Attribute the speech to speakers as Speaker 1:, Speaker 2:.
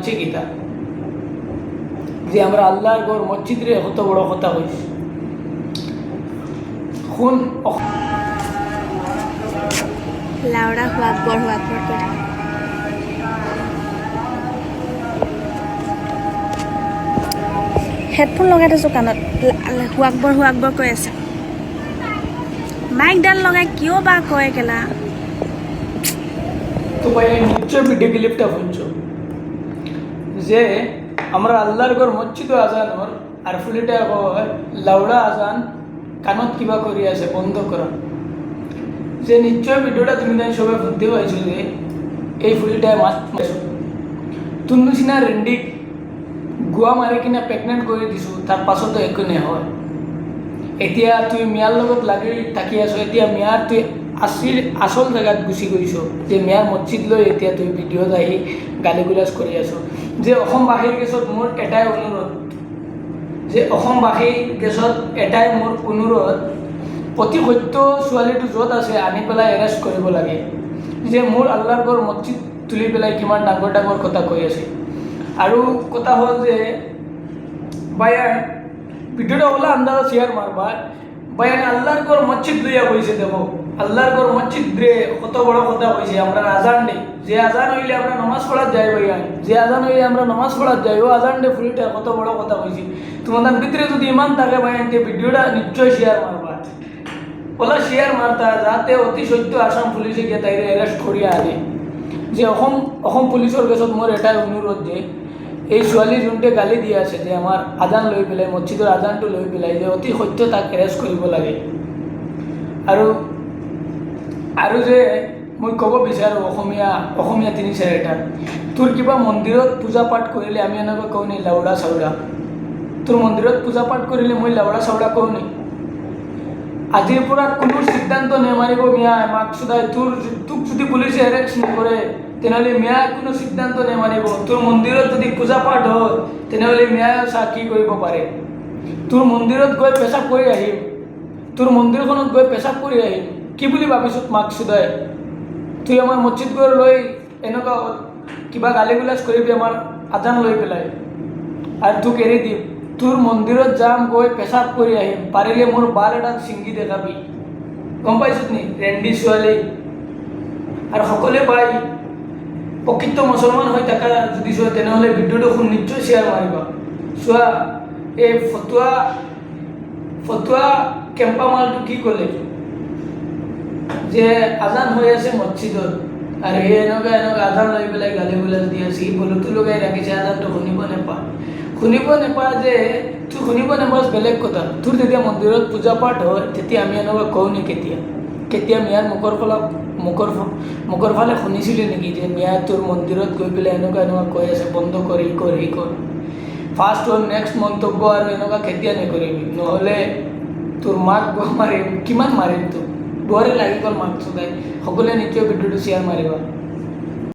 Speaker 1: মানছে কিতা যে আমরা আল্লাহর ঘর মসজিদরে কত বড় কথা হইছে শুন
Speaker 2: লাউড়া হুয়াকবর করে হেডফোন লগাই থৈছোঁ কাণত হুৱাকবৰ কৈ আছে মাইকডাল লগাই কিয় বা কয় কেলা
Speaker 1: তো ভাই নিশ্চয় ভিডিও ক্লিপটা শুনছো যে আমরা আল্লাহর ঘর মসজিদ আজান আর ফুলিটা লাউড়া আজান কানত কিবা করি আছে বন্ধ করা যে নিশ্চয় ভিডিওটা তুমি তাই সবাই শুনতে পাইছো যে এই ফুলিটায় মাছ তুন্দু সিনা রেন্ডিক গুয়া মাৰি কিনে প্ৰেগনেণ্ট কৰি দিছোঁ তাৰ পাছতো একো নহয় এতিয়া তুই মিয়াৰ লগত লাগি থাকি আছো এতিয়া মিয়াৰ তুই আসল জেগাত গুচি গৈছ যে মিয়াৰ মছজিদ লৈ এতিয়া তুই ভিডিঅ'ত আহি গালি গুলাজ কৰি আছো যে অসমবাসীৰ কেছত মোৰ এটাই অনুৰোধ যে অসমবাসীৰ কেছত এটাই মোৰ অনুৰোধ অতি সত্য ছোৱালীটো য'ত আছে আনি পেলাই এৰেষ্ট কৰিব লাগে যে মোৰ আল্লাহৰ ঘৰ মছজিদ তুলি পেলাই কিমান ডাঙৰ ডাঙৰ কথা কৈ আছে আৰু কথা হ'ল যে বায়ান ভিডিওটা হলো আন্দাজ শেয়ার মারবা বায়ান আল্লাহর ঘর মসজিদ লইয়া কইছে দেখো আল্লাহর ঘর মসজিদ রে কত বড় কথা কইছে আমরা আজান নেই যে আজান হইলে আমরা নামাজ পড়ার যাই বায়ান যে আজান হইলে আমরা নামাজ পড়ার যাই ও আজান ডে ফুলটা কত বড় কথা কইছে তোমাদের ভিতরে যদি ইমান থাকে বায়ান তে ভিডিওটা নিশ্চয় শেয়ার মারবা ওলা শেয়ার মারতা যাতে অতি সত্য আসাম পুলিশে গিয়ে তাইরে অ্যারেস্ট করিয়া আনে যে অসম পুলিশের কাছত মোর এটাই অনুরোধ যে এই ছোৱালী যোনটে গালি দি আছে যে আমাৰ আজান লৈ পেলাই মছজিদৰ আজানটো লৈ পেলাই যে অতি সত্য তাক এৰেষ্ট কৰিব লাগে আৰু যে মই ক'ব বিচাৰোঁ অসমীয়া তিনি চাৰিটা তোৰ কিবা মন্দিৰত পূজা পাঠ কৰিলে আমি এনেকৈ কওঁ নি লাউৰা চাউৰা তোৰ মন্দিৰত পূজা পাঠ কৰিলে মই লাউৰা চাউৰা কওঁ নি আজিৰ পৰা কোনো সিদ্ধান্ত নেমাৰিব মিয়া মাক চুদাই তোক যদি পুলিচে এৰেষ্ট নকৰে তেনেহ'লে মিয়াই কোনো সিদ্ধান্ত নেমানিব তোৰ মন্দিৰত যদি পূজা পাঠ হয় তেনেহ'লে মিয়াই চাহ কি কৰিব পাৰে তোৰ মন্দিৰত গৈ পেচাব কৰি আহিম তোৰ মন্দিৰখনত গৈ পেচাব কৰি আহিম কি বুলি ভাবিছোঁ মাক চুদাই তুই আমাৰ মছজিদ গৈ লৈ এনেকুৱা কিবা গালি গুলাজ কৰিবি আমাৰ আজান লৈ পেলাই আৰু তোক এৰি দিম তোৰ মন্দিৰত যাম গৈ পেচাব কৰি আহিম পাৰিলে মোৰ বাল এটাক ছিঙি দেখাবি গম পাইছোঁ নি ৰেণ্ডি ছোৱালী আৰু সকলোৱে পাই প্ৰকৃত মুছলমান হৈ থকা যদি চোৱা তেনেহ'লে ভিডিঅ'টো নিশ্চয় শ্বেয়াৰ মাৰিবা চোৱা এই ফটুৱা কেম্পামালটো কি ক'লে যে আজান হৈ আছে মছজিদত আৰু সেই এনেকুৱা আজান লৈ পেলাই গালি গুলাজ দি আছে সি বলতো লগাই ৰাখিছে আজানটো শুনিব নেপায় যে তোৰ শুনিব নেপাছ বেলেগ কথা তোৰ যেতিয়া মন্দিৰত পূজা পাঠ হয় তেতিয়া আমি এনেকুৱা কওঁ নি কেতিয়া মিয়াৰ মুখৰ ফালে শুনিছিলি নেকি যে মিয়া তোৰ মন্দিৰত গৈ পেলাই এনেকুৱা কৈ আছে বন্ধ কৰ ফাৰ্ষ্ট হ'ল নেক্সট মন্তব্য আৰু এনেকুৱা কেতিয়া নকৰিবি নহ'লে তোৰ মাক মাৰিম কিমান মাৰিম তোক দুৱাৰে লাগি গ'ল মাক চুদাই সকলোৱে নিশ্চয় ভিডিঅ'টো শ্বেয়াৰ মাৰিবা